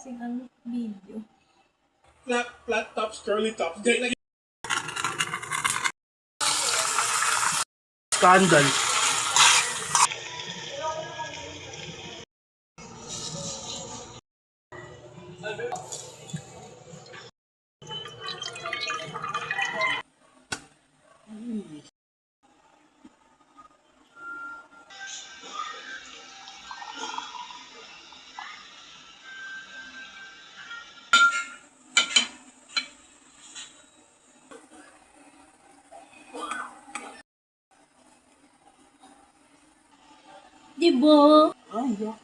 kasing video. Flat tops, curly tops. Scandal. Diba? Ay, yak.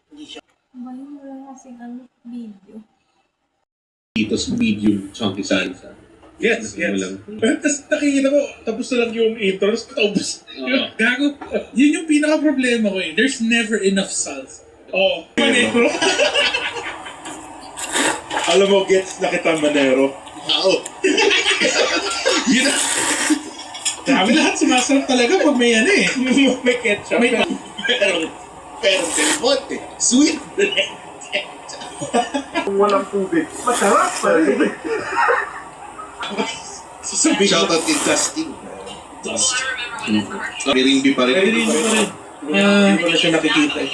Hindi siya. Ba yun wala kasing video. Dito sa medium chunky size. Yes, yes. Walang- Tapos nakikita ko, tapos na lang yung intro, tapos tapos. Gago, yun yung pinaka-problema ko eh. There's never enough salsa. Oh, Manero. Alam mo, gets na kita, Manero. Oo. Yun na. Grabe lahat sumasarap talaga pag may ano eh. May ketchup. May Pero telefon eh. Sweet. Kung walang tubig, masarap pa rin. sasabihin Shoutout kay Dustin. Rimby pa rin. Pero hindi pa rin. Hindi ko na siya nakikita eh.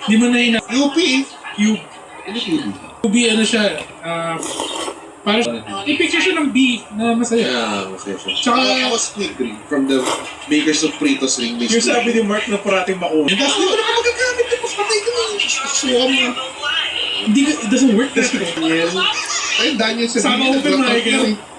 Di mo na yun. UP eh. Cube. Ano yun? Cube ano siya. Parang i-picture siya ng bee na masaya. Yeah, masaya siya. Tsaka, Ako Squid Ring from the makers of Fritos Ring. Yung sabi ni Mark na parating makuha. Tapos di ko na magagamit yung patay ko na. Suwa mo. hindi, it doesn't work that way. Ay, Daniel sa Sama video, open nag-lock mic, out eh. na eh.